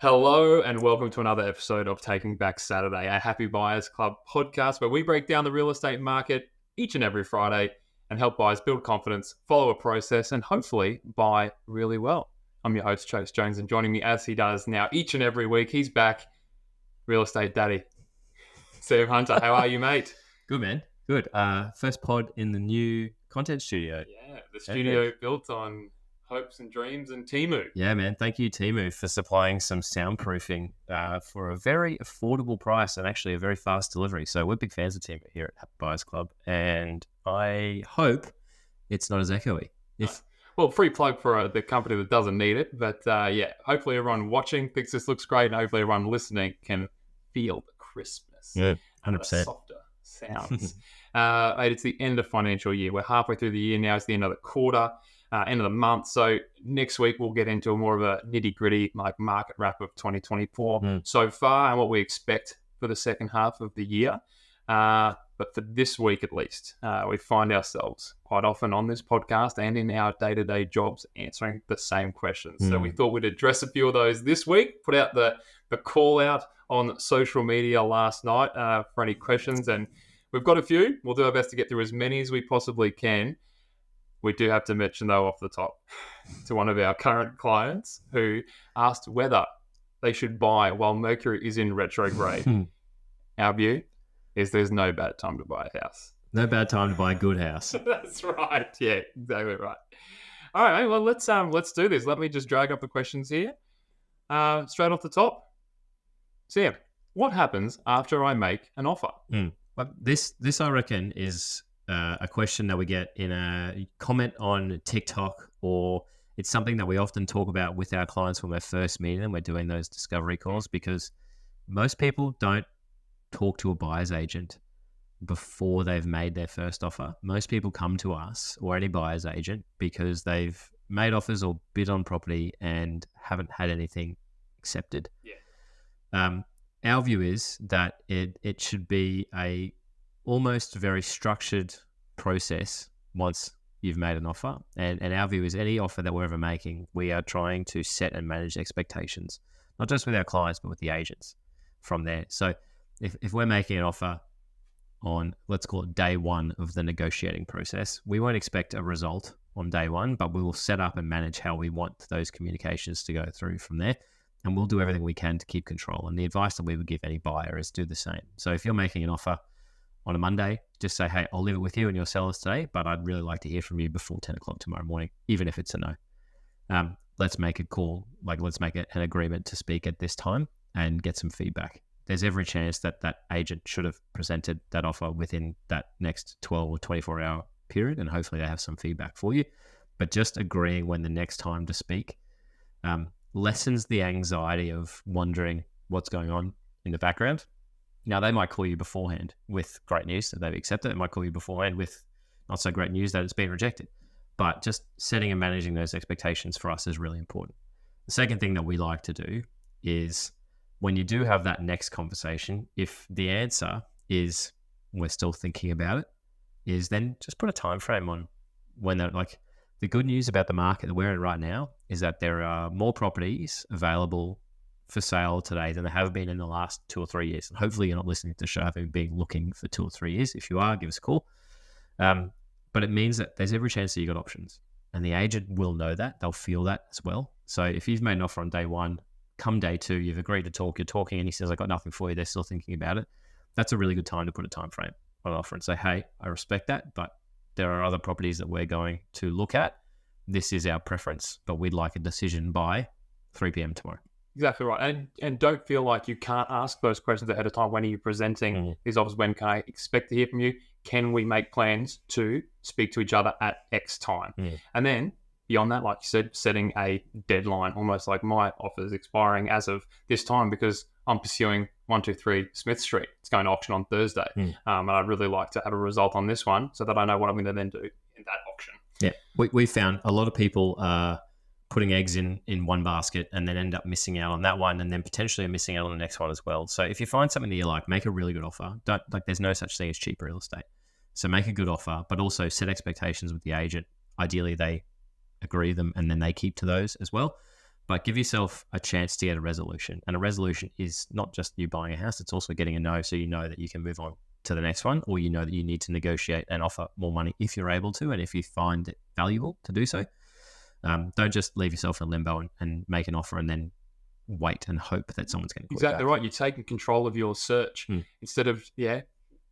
Hello and welcome to another episode of Taking Back Saturday, a Happy Buyers Club podcast where we break down the real estate market each and every Friday and help buyers build confidence, follow a process, and hopefully buy really well. I'm your host, Chase Jones, and joining me as he does now each and every week, he's back, real estate daddy, Sam Hunter. How are you, mate? Good, man. Good. First pod in the new content studio. Yeah, the studio built on hopes and dreams and Temu. Yeah, man. Thank you, Temu, for supplying some soundproofing for a very affordable price and actually a very fast delivery. So we're big fans of Temu here at Happy Buyers Club, and I hope it's not as echoey. Well, free plug for the company that doesn't need it. But yeah, hopefully everyone watching thinks this looks great, and hopefully everyone listening can feel the crispness. Yeah, 100%. The softer sounds. Mate, it's the end of financial year. We're halfway through the year now. It's the end of the quarter. End of the month. So next week we'll get into more of a nitty-gritty like market wrap of 2024 so far and what we expect for the second half of the year. But for this week at least, we find ourselves quite often on this podcast and in our day-to-day jobs answering the same questions. So we thought we'd address a few of those this week, put out the call out on social media last night for any questions, and we've got a few. We'll do our best to get through as many as we possibly can. We do have to mention, though, off the top, to one of our current clients who asked whether they should buy while Mercury is in retrograde. Our view is there's no bad time to buy a house. No bad time to buy a good house. That's right. Yeah, exactly right. All right, well, let's do this. Let me just drag up the questions here. Straight off the top. Sam, what happens after I make an offer? But this I reckon is a question that we get in a comment on TikTok, or it's something that we often talk about with our clients when we're first meeting them. We're doing those discovery calls because most people don't talk to a buyer's agent before they've made their first offer. Most people come to us or any buyer's agent because they've made offers or bid on property and haven't had anything accepted. Yeah. Our view is that it should be a almost very structured process once you've made an offer. And our view is any offer that we're ever making, we are trying to set and manage expectations, not just with our clients, but with the agents from there. So if we're making an offer on, let's call it day one of the negotiating process, we won't expect a result on day one, but we will set up and manage how we want those communications to go through from there. And we'll do everything we can to keep control. And the advice that we would give any buyer is do the same. So if you're making an offer on a Monday, just say, hey, I'll leave it with you and your sellers today, but I'd really like to hear from you before 10 o'clock tomorrow morning, even if it's a no. Let's make a call, let's make an agreement to speak at this time and get some feedback. There's every chance that agent should have presented that offer within that next 12 or 24-hour period, and hopefully they have some feedback for you. But just agreeing when the next time to speak lessens the anxiety of wondering what's going on in the background. Now, they might call you beforehand with great news that they've accepted. They might call you beforehand with not so great news that it's been rejected. But just setting and managing those expectations for us is really important. The second thing that we like to do is when you do have that next conversation, if the answer is we're still thinking about it, is then just put a time frame on when they're like. The good news about the market that we're in right now is that there are more properties available for sale today than there have been in the last 2 or 3 years. And hopefully you're not listening to the show having been looking for 2 or 3 years. If you are, give us a call. But it means that there's every chance that you've got options. And the agent will know that. They'll feel that as well. So if you've made an offer on day one, come day two, you've agreed to talk, you're talking, and he says, I got nothing for you, they're still thinking about it. That's a really good time to put a time frame on an offer and say, hey, I respect that, but there are other properties that we're going to look at. This is our preference, but we'd like a decision by 3 p.m. tomorrow. Exactly right. And don't feel like you can't ask those questions ahead of time. When are you presenting these offers? When can I expect to hear from you? Can we make plans to speak to each other at X time? And then beyond that, like you said, setting a deadline, almost like my offer is expiring as of this time because I'm pursuing 123 Smith Street. It's going to auction on Thursday. And I'd really like to have a result on this one so that I know what I'm going to then do in that auction. Yeah, we found a lot of people are putting eggs in one basket and then end up missing out on that one and then potentially missing out on the next one as well. So if you find something that you like, make a really good offer. There's no such thing as cheap real estate. So make a good offer, but also set expectations with the agent. Ideally, they agree them and then they keep to those as well. but give yourself a chance to get a resolution. And a resolution is not just you buying a house, it's also getting a no, so you know that you can move on to the next one, or you know that you need to negotiate and offer more money if you're able to, and if you find it valuable to do so. Don't just leave yourself in limbo and make an offer and then wait and hope that someone's going to call Exactly you back. right. You're taking control of your search instead of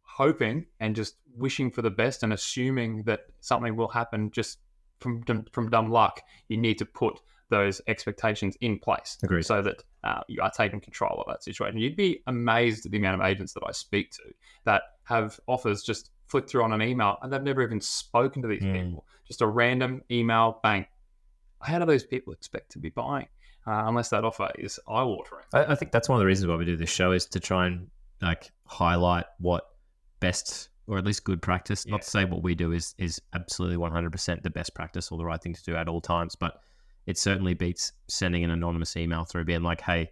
hoping and just wishing for the best and assuming that something will happen just from dumb luck. You need to put those expectations in place. Agreed. So that you are taking control of that situation. You'd be amazed at the amount of agents that I speak to that have offers just flick through on an email and they've never even spoken to these people. Just a random email, bang. How do those people expect to be buying unless that offer is eye-watering? I think that's one of the reasons why we do this show, is to try and highlight what best, or at least good practice. Not to say what we do is absolutely 100% the best practice or the right thing to do at all times, but it certainly beats sending an anonymous email through being like, hey,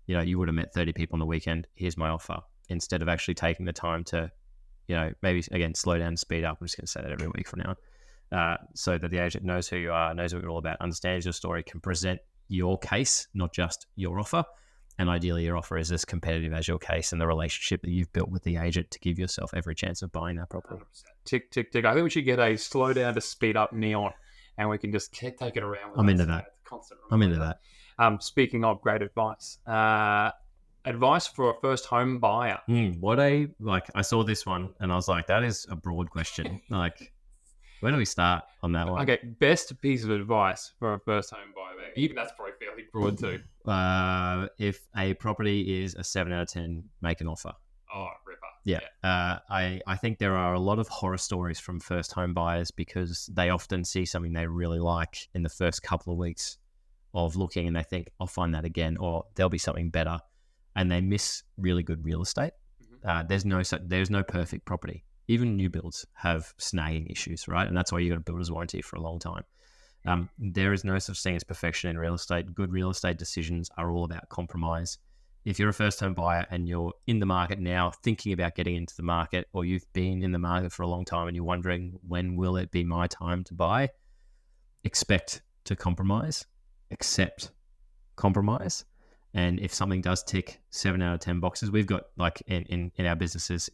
you would have met 30 people on the weekend, here's my offer, instead of actually taking the time to, maybe, again, slow down and speed up. I'm just going to say that every week from now on, so that the agent knows who you are, knows what you're all about, understands your story, can present your case, not just your offer. And ideally, your offer is as competitive as your case and the relationship that you've built with the agent to give yourself every chance of buying that property. 100%. Tick, tick, tick. I think we should get a slow down to speed up neon, and we can just take it around. I'm into that. I'm into that. Speaking of great advice, advice for a first home buyer. I saw this one and I was like, that is a broad question. Where do we start on that one? Okay, best piece of advice for a first home buyer. Even that's probably fairly broad too. If a property is a 7 out of 10, make an offer. Oh, ripper. Yeah. I think there are a lot of horror stories from first home buyers because they often see something they really like in the first couple of weeks of looking and they think, I'll find that again, or there'll be something better. And they miss really good real estate. There's no perfect property. Even new builds have snagging issues, right? And that's why you got a builder's warranty for a long time. There is no such thing as perfection in real estate. Good real estate decisions are all about compromise. If you're a first-home buyer and you're in the market now, thinking about getting into the market, or you've been in the market for a long time and you're wondering, when will it be my time to buy? Expect to compromise. Accept compromise. And if something does tick 7 out of 10 boxes, we've got, in our businesses,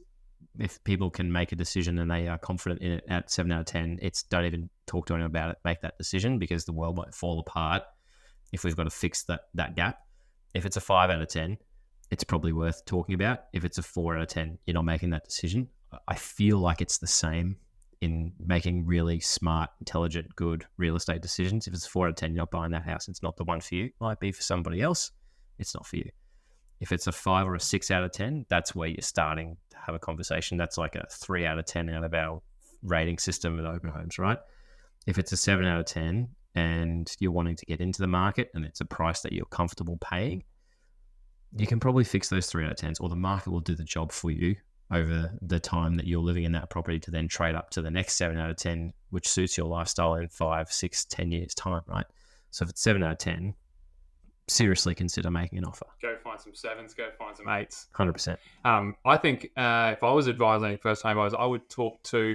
if people can make a decision and they are confident in it at 7 out of 10, it's don't even talk to anyone about it, make that decision, because the world might fall apart if we've got to fix that gap. If it's a 5 out of 10, it's probably worth talking about. If it's a 4 out of 10, you're not making that decision. I feel like it's the same in making really smart, intelligent, good real estate decisions. If it's a 4 out of 10, you're not buying that house, it's not the one for you. Might be for somebody else, it's not for you. If it's a 5 or a 6 out of 10, that's where you're starting to have a conversation. That's like a 3 out of 10 out of our rating system at Open Homes, right? If it's a 7 out of 10 and you're wanting to get into the market and it's a price that you're comfortable paying, you can probably fix those 3 out of 10s, or the market will do the job for you over the time that you're living in that property to then trade up to the next 7 out of 10, which suits your lifestyle in 5, 6, 10 years time, right? So if it's 7 out of 10, seriously consider making an offer. Go find some 7s, go find some 8s. 100%. I think if I was advising first home buyers, I would talk to,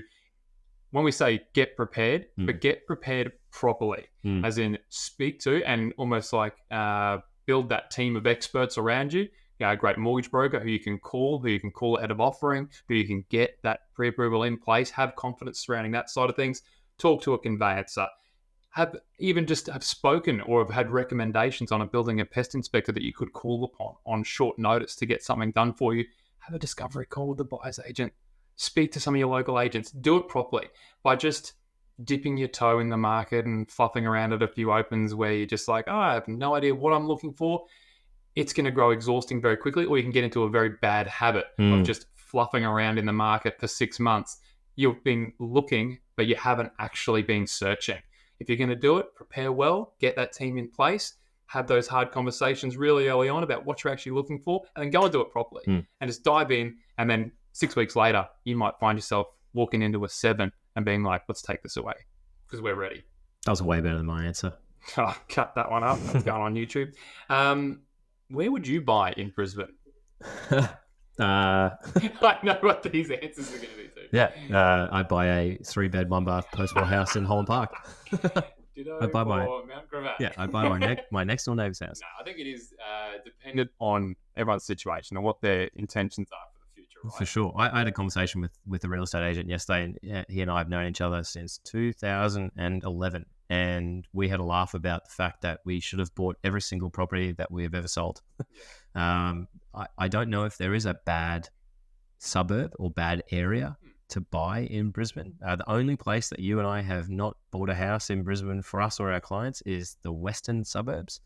when we say get prepared, but get prepared properly, as in speak to and almost build that team of experts around you. A great mortgage broker who you can call ahead of offering, who you can get that pre-approval in place, have confidence surrounding that side of things. Talk to a conveyancer. Have spoken or have had recommendations on a building and pest inspector that you could call upon on short notice to get something done for you. Have a discovery call with the buyer's agent. Speak to some of your local agents. Do it properly. By just dipping your toe in the market and fluffing around at a few opens where you're just like, I have no idea what I'm looking for, it's going to grow exhausting very quickly, or you can get into a very bad habit of just fluffing around in the market for 6 months. You've been looking, but you haven't actually been searching. If you're going to do it, prepare well, get that team in place, have those hard conversations really early on about what you're actually looking for, and then go and do it properly. And just dive in, and then 6 weeks later, you might find yourself walking into a 7 and being like, let's take this away because we're ready. That was way better than my answer. Oh, cut that one up. That's going on YouTube. Where would you buy in Brisbane? I know what these answers are going to be too. Yeah, I'd buy a 3-bed, 1-bath post-war house in Holland Park. Ditto I buy for Mount Gravatt. Yeah, I buy my next door neighbour's house. No, I think it is dependent on everyone's situation and what their intentions are for the future, right? For sure. I had a conversation with a real estate agent yesterday, and he and I have known each other since 2011. And we had a laugh about the fact that we should have bought every single property that we have ever sold. I don't know if there is a bad suburb or bad area to buy in Brisbane. The only place that you and I have not bought a house in Brisbane for us or our clients is the western suburbs.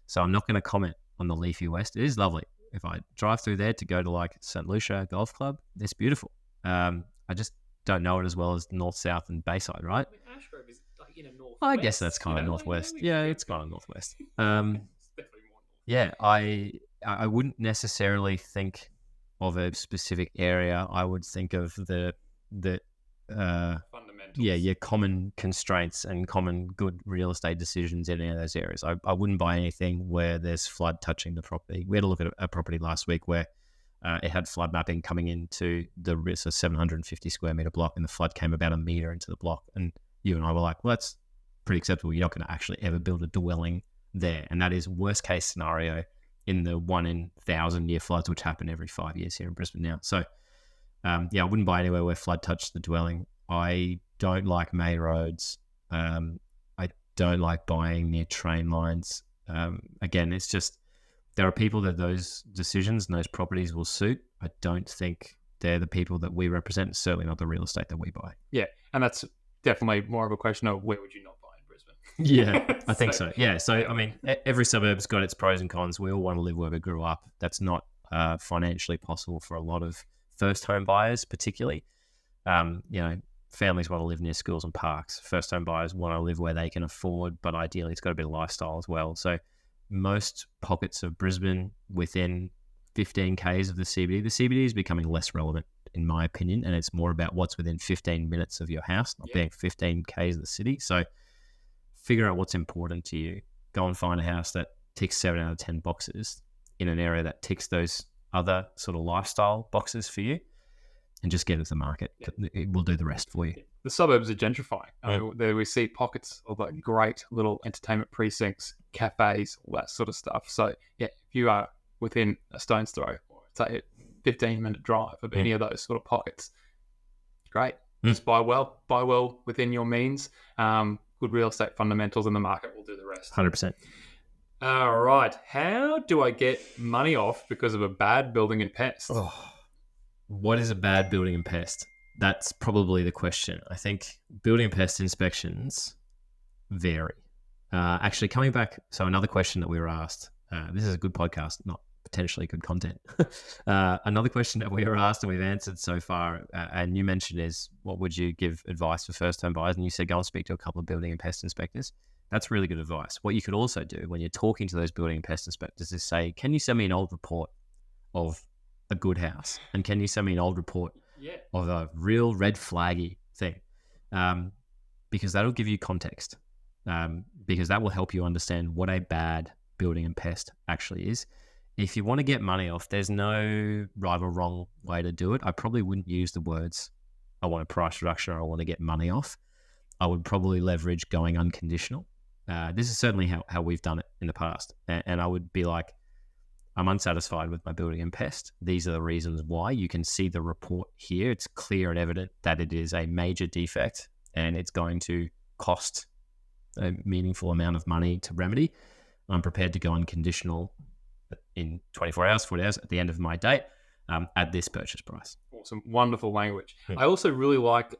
So I'm not going to comment on the leafy west. It is lovely. If I drive through there to go to like St. Lucia Golf Club, it's beautiful. I just don't know it as well as north, south, and Bayside, right? I mean, Ashgrove is like in a northwest. I guess that's kind of northwest. Yeah, it's kind of northwest. It's definitely more north. Yeah, I wouldn't necessarily think of a specific area. I would think of the fundamentals. Your common constraints and common good real estate decisions in any of those areas. I wouldn't buy anything where there's flood touching the property. We had a look at a property last week where it had flood mapping coming into the risk of 750 square meter block, and the flood came about a meter into the block. And you and I were like, well, that's pretty acceptable. You're not going to actually ever build a dwelling there. And that is worst case scenario in the 1 in 1,000 year floods, which happen every 5 years here in Brisbane now. So, I wouldn't buy anywhere where flood touched the dwelling. I don't like main roads. I don't like buying near train lines. Again, it's just there are people that those decisions and those properties will suit. I don't think they're the people that we represent, certainly not the real estate that we buy. Yeah, and that's definitely more of a question of where would you not buy in Brisbane? Yeah, I think so. Yeah, so I mean, every suburb's got its pros and cons. We all want to live where we grew up. That's not financially possible for a lot of first home buyers, particularly. Families want to live near schools and parks. First home buyers want to live where they can afford, but ideally it's got a bit of lifestyle as well. So most pockets of Brisbane within 15 Ks of the CBD is becoming less relevant in my opinion, and it's more about what's within 15 minutes of your house, not being 15 Ks of the city. So figure out what's important to you. Go and find a house that ticks 7 out of 10 boxes in an area that ticks those other sort of lifestyle boxes for you, and just get it to the market. It will do the rest for you. The suburbs are gentrifying. There we see pockets of like great little entertainment precincts, cafes, all that sort of stuff. So yeah, if you are within a stone's throw, or say a 15-minute drive of any of those sort of pockets, great. Just buy well within your means. Good real estate fundamentals, and the market will do the rest. 100%. All right. How do I get money off because of a bad building and pest? Oh, what is a bad building and pest? That's probably the question. I think building and pest inspections vary. Actually, coming back, so another question that we were asked, this is a good podcast, not potentially good content. Another question that we were asked and we've answered so far, and you mentioned is, what would you give advice for first-home buyers? And you said, go and speak to a couple of building and pest inspectors. That's really good advice. What you could also do when you're talking to those building and pest inspectors is say, can you send me an old report of a good house? And can you send me an old report of a real red flaggy thing? Because that'll give you context. Because that will help you understand what a bad building and pest actually is. If you want to get money off, there's no right or wrong way to do it. I probably wouldn't use the words, I want a price reduction or I want to get money off. I would probably leverage going unconditional. This is certainly how we've done it in the past. And I would be like, I'm unsatisfied with my building and pest. These are the reasons why. You can see the report here. It's clear and evident that it is a major defect and it's going to cost a meaningful amount of money to remedy. I'm prepared to go unconditional in 24 hours, 40 hours at the end of my date at this purchase price. Awesome. Wonderful language. I also really like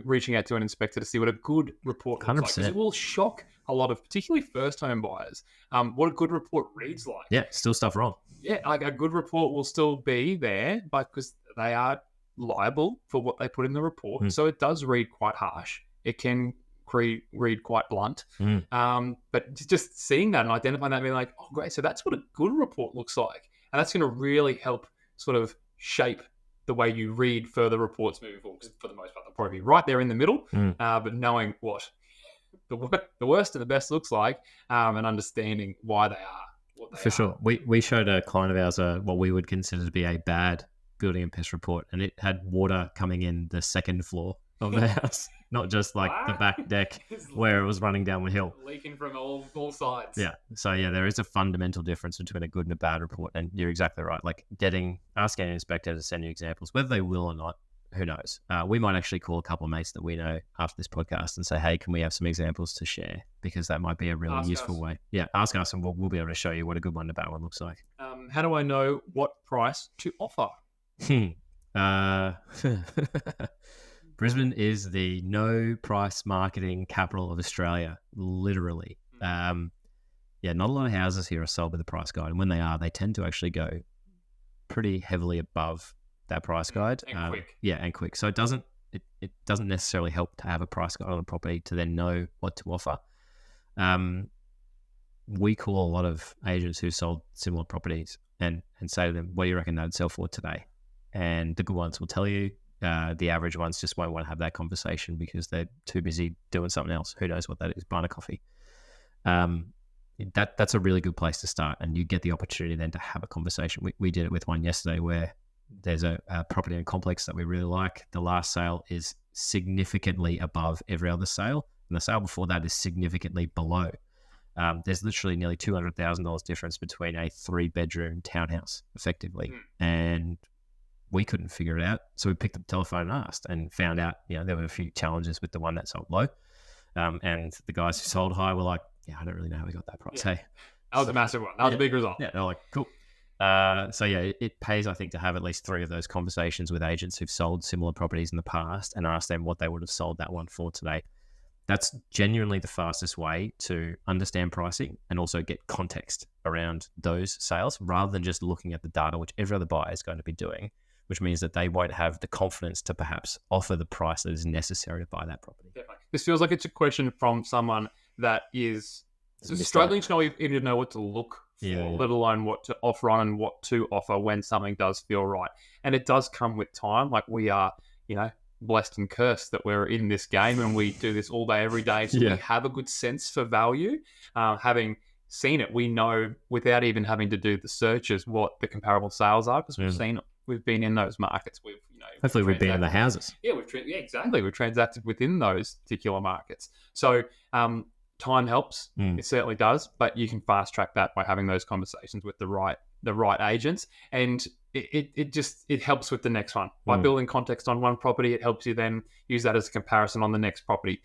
reaching out to an inspector to see what a good report looks 100%. like. 'Cause it will shock a lot of, particularly first home buyers, what a good report reads like. Yeah, still stuff wrong. Yeah, like a good report will still be there, but because they are liable for what they put in the report. So it does read quite harsh. It can read quite blunt. But just seeing that and identifying that and being like, oh, great, so that's what a good report looks like. And that's going to really help sort of shape the way you read further reports moving forward. Because for the most part, they'll probably be right there in the middle, but knowing what the worst and the best looks like, and understanding why they are what they are. For sure. We showed a client of ours what we would consider to be a bad building and pest report, and it had water coming in the second floor of the house, not just like the back deck where it was running down the hill. Leaking from all sides. Yeah. So yeah, there is a fundamental difference between a good and a bad report. And you're exactly right. Like asking an inspector to send you examples, whether they will or not, who knows? We might actually call a couple of mates that we know after this podcast and say, hey, can we have some examples to share? Because that might be a really useful way. Yeah, ask us and we'll be able to show you what a good one and a bad one looks like. How do I know what price to offer? Brisbane is the no price marketing capital of Australia, literally. Not a lot of houses here are sold with a price guide. And when they are, they tend to actually go pretty heavily above that price guide. And quick. Yeah, and quick. So it doesn't necessarily help to have a price guide on a property to then know what to offer. We call a lot of agents who sold similar properties and say to them, what do you reckon they'd sell for today? And the good ones will tell you. The average ones just won't want to have that conversation because they're too busy doing something else. Who knows what that is, buying a coffee. That's a really good place to start, and you get the opportunity then to have a conversation. We did it with one yesterday where there's a property and complex that we really like. The last sale is significantly above every other sale, and the sale before that is significantly below. There's literally nearly $200,000 difference between a 3-bedroom townhouse, effectively, and we couldn't figure it out. So we picked up the telephone and asked, and found out, there were a few challenges with the one that sold low. And the guys who sold high were like, I don't really know how we got that price. Yeah. Hey, that was a massive one. That was a big result. Yeah, they're like, cool. It pays, I think, to have at least 3 of those conversations with agents who've sold similar properties in the past and ask them what they would have sold that one for today. That's genuinely the fastest way to understand pricing and also get context around those sales rather than just looking at the data, which every other buyer is going to be doing, which means that they won't have the confidence to perhaps offer the price that is necessary to buy that property. Definitely. This feels like it's a question from someone that is struggling to even know what to look for, let alone what to offer on and what to offer when something does feel right. And it does come with time. Like we are, blessed and cursed that we're in this game and we do this all day, every day. So we have a good sense for value. Having seen it, we know without even having to do the searches what the comparable sales are because we've seen it. We've been in those markets. Hopefully we've been in the houses. Yeah, exactly. We've transacted within those particular markets. So time helps. It certainly does. But you can fast track that by having those conversations with the right agents, and it helps with the next one by building context on one property. It helps you then use that as a comparison on the next property.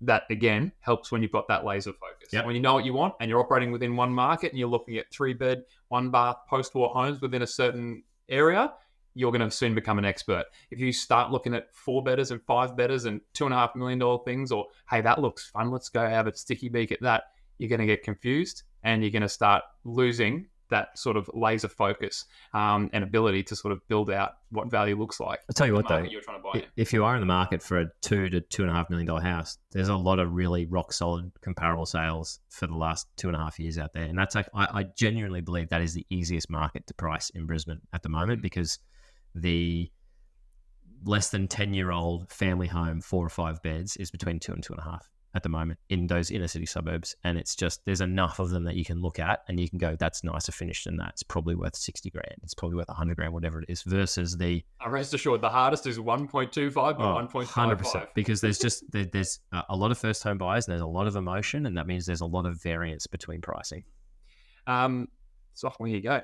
That again helps when you've got that laser focus. Yep. When you know what you want and you're operating within one market and you're looking at 3-bed, 1-bath, post-war homes within a certain area, you're going to soon become an expert. If you start looking at 4-bedders and 5-bedders and $2.5 million things, or hey, that looks fun, let's go have a sticky beak at that, you're going to get confused and you're going to start losing that sort of laser focus and ability to sort of build out what value looks like. I'll tell you what though, you're trying to buy if you are in the market for a $2 to $2.5 million house, there's a lot of really rock solid comparable sales for the last 2.5 years out there. And that's like, I genuinely believe that is the easiest market to price in Brisbane at the moment because the less than 10-year-old family home, 4 or 5 beds is between 2 and 2.5 at the moment in those inner city suburbs. And it's just, there's enough of them that you can look at and you can go, that's nicer finished than that. It's probably worth 60 grand. It's probably worth 100 grand, whatever it is, versus the... Rest assured, the hardest is 1.25 but 1.55. 100%. Because there's a lot of first home buyers and there's a lot of emotion, and that means there's a lot of variance between pricing. So here you go.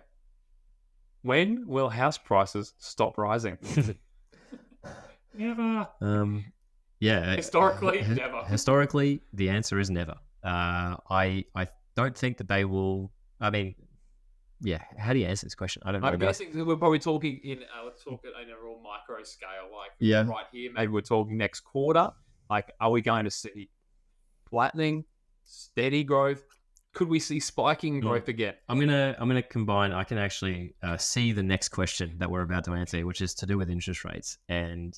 When will house prices stop rising? Never. Historically, never. Historically, the answer is never. I don't think that they will. I mean, how do you answer this question? I don't know. I'm guessing we're probably talking in. Let's talk at a real micro scale. Like right here, maybe we're talking next quarter. Like, are we going to see flattening, steady growth? Could we see spiking growth again? I'm gonna combine. I can actually see the next question that we're about to answer, which is to do with interest rates, and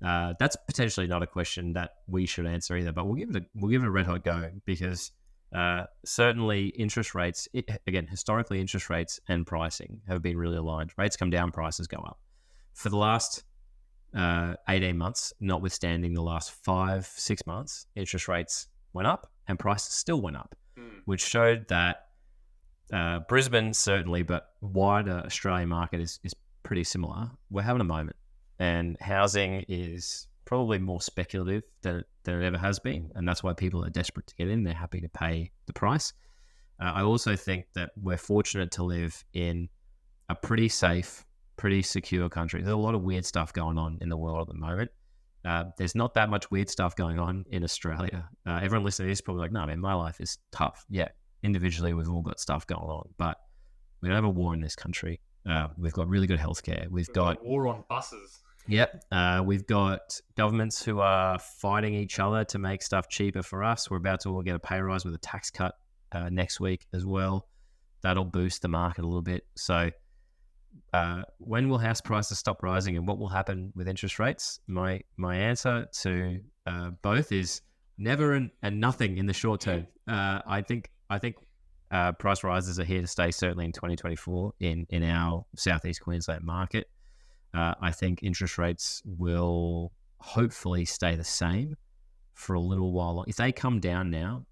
that's potentially not a question that we should answer either. But we'll give it a red hot go because certainly interest rates. Historically, interest rates and pricing have been really aligned. Rates come down, prices go up. For the last 18 months, notwithstanding the last 5-6 months, interest rates went up and prices still went up. Which showed that Brisbane certainly, but wider Australian market is pretty similar. We're having a moment, and housing is probably more speculative than it ever has been. And that's why people are desperate to get in. They're happy to pay the price. I also think that we're fortunate to live in a pretty safe, pretty secure country. There's a lot of weird stuff going on in the world at the moment. There's not that much weird stuff going on in Australia. Everyone listening to this is probably like, no, man, my life is tough. Yeah, individually, we've all got stuff going on, but we don't have a war in this country. We've got really good healthcare. We've got war on buses. Yep. We've got governments who are fighting each other to make stuff cheaper for us. We're about to all get a pay rise with a tax cut next week as well. That'll boost the market a little bit. So when will house prices stop rising, and what will happen with interest rates? My answer to both is never and nothing in the short term. I think price rises are here to stay, certainly in 2024 in our Southeast Queensland market. I think interest rates will hopefully stay the same for a little while. If they come down now,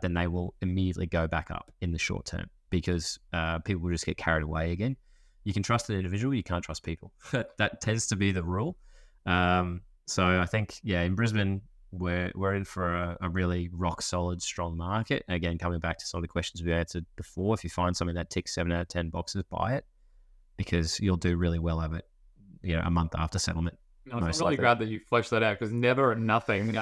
then they will immediately go back up in the short term, because people will just get carried away again. You can trust an individual, you can't trust people. That tends to be the rule. So I think, in Brisbane, we're in for a really rock solid, strong market. Again, coming back to some of the questions we answered before, if you find something that ticks 7 out of 10 boxes, buy it, because you'll do really well of it, a month after settlement. No, I'm really glad that you fleshed that out, because never and nothing.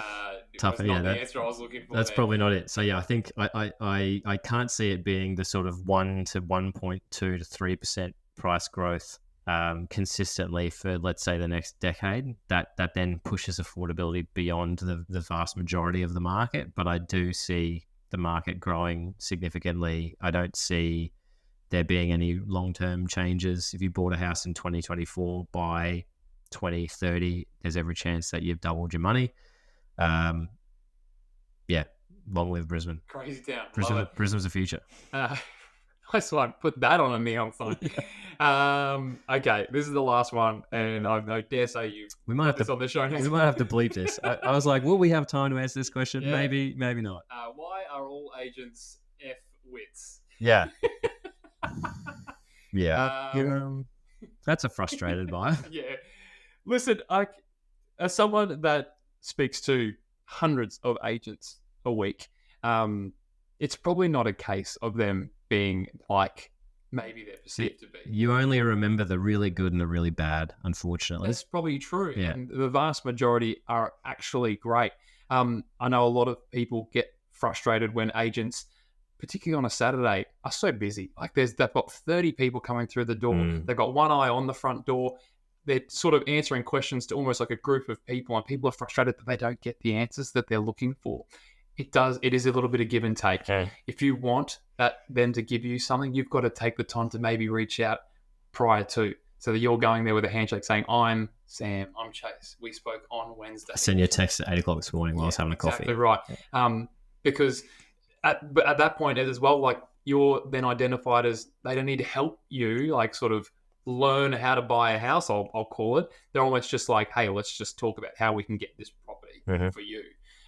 Tough, was not the answer I was looking for. That's probably not it. So I think I can't see it being the sort of 1 to 1.2 to 3% price growth consistently for, let's say, the next decade. That then pushes affordability beyond the vast majority of the market. But I do see the market growing significantly. I don't see there being any long-term changes. If you bought a house in 2024, by 2030, there's every chance that you've doubled your money. Long live Brisbane. Crazy town. Brisbane's the future. Nice one. Put that on a neon sign. Okay, this is the last one, and I dare say we might have this on the show next. We might have to bleep this. I was like, will we have time to answer this question? Yeah. Maybe not. Why are all agents F-wits? Yeah. That's a frustrated buyer. Yeah. Listen, as someone that speaks to hundreds of agents a week, it's probably not a case of them being like maybe they're perceived to be. You only remember the really good and the really bad, unfortunately. That's probably true. Yeah. And the vast majority are actually great. I know a lot of people get frustrated when agents, particularly on a Saturday, are so busy. Like they've got 30 people coming through the door. They've got one eye on the front door. They're sort of answering questions to almost like a group of people, and people are frustrated that they don't get the answers that they're looking for. It is a little bit of give and take. Okay. If you want them to give you something, you've got to take the time to maybe reach out prior to, so that you're going there with a handshake saying, I'm Sam, I'm Chayse. We spoke on Wednesday. I sent you a text at 8 o'clock this morning while I was having a coffee. Exactly right. Yeah. Because at that point as well, like you're then identified as they don't need to help you, like sort of learn how to buy a house, I'll call it. They're almost just like, hey, let's just talk about how we can get this property for you.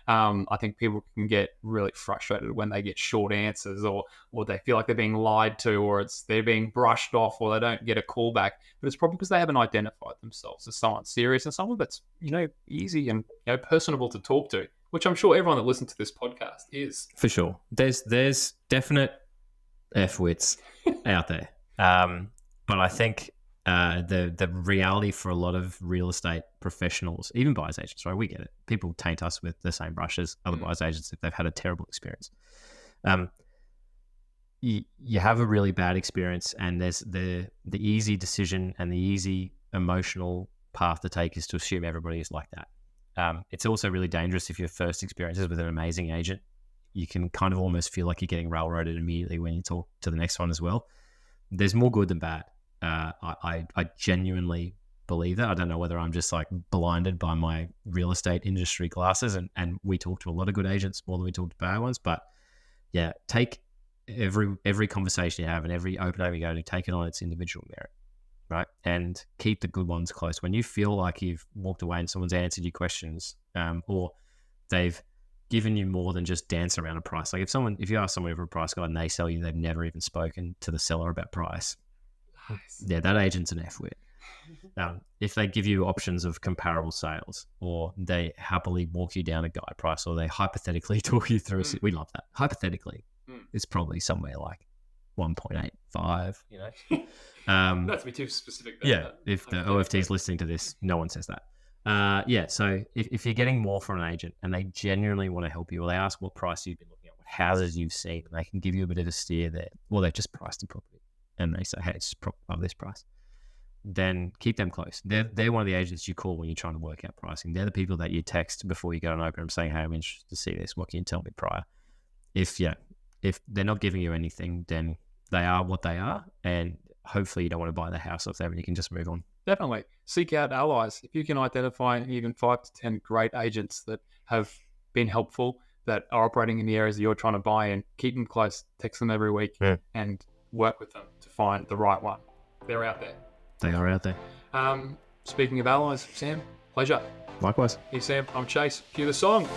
I think people can get really frustrated when they get short answers, or they feel like they're being lied to, or they're being brushed off, or they don't get a call back. But it's probably because they haven't identified themselves as someone serious and someone that's easy and personable to talk to, which I'm sure everyone that listens to this podcast is. For sure. There's definite F-wits out there. But I think the reality for a lot of real estate professionals, even buyer's agents, right? We get it. People taint us with the same brush as other buyer's agents if they've had a terrible experience. You have a really bad experience, and there's the easy decision and the easy emotional path to take is to assume everybody is like that. It's also really dangerous if your first experience is with an amazing agent. You can kind of almost feel like you're getting railroaded immediately when you talk to the next one as well. There's more good than bad. I genuinely believe that. I don't know whether I'm just like blinded by my real estate industry glasses, and we talk to a lot of good agents more than we talk to bad ones. But yeah, take every conversation you have and every open over you go to, take it on its individual merit, right? And keep the good ones close. When you feel like you've walked away and someone's answered your questions, or they've given you more than just dance around a price. Like if you ask someone for a price guide and they sell you, they've never even spoken to the seller about price. Nice. Yeah, that agent's an F-wit. If they give you options of comparable sales, or they happily walk you down a guide price, or they hypothetically talk you through, we love that. Hypothetically, it's probably somewhere like 1.85, you know. Not to be too specific. If the OFT is listening to this, no one says that. So if you're getting more from an agent and they genuinely want to help you, or they ask what price you've been looking at, what houses you've seen, and they can give you a bit of a steer there, or they've just priced the property and they say, hey, it's above this price, then keep them close. They're one of the agents you call when you're trying to work out pricing. They're the people that you text before you go and open them saying, hey, I'm interested to see this. What can you tell me prior? If they're not giving you anything, then they are what they are, and hopefully you don't want to buy the house off them and you can just move on. Definitely. Seek out allies. If you can identify even 5 to 10 great agents that have been helpful, that are operating in the areas that you're trying to buy in, keep them close, text them every week, and work with them to find the right one. They're out there. They are out there. Speaking of allies, Sam, pleasure. Likewise. Hey, Sam, I'm Chase. Cue the song.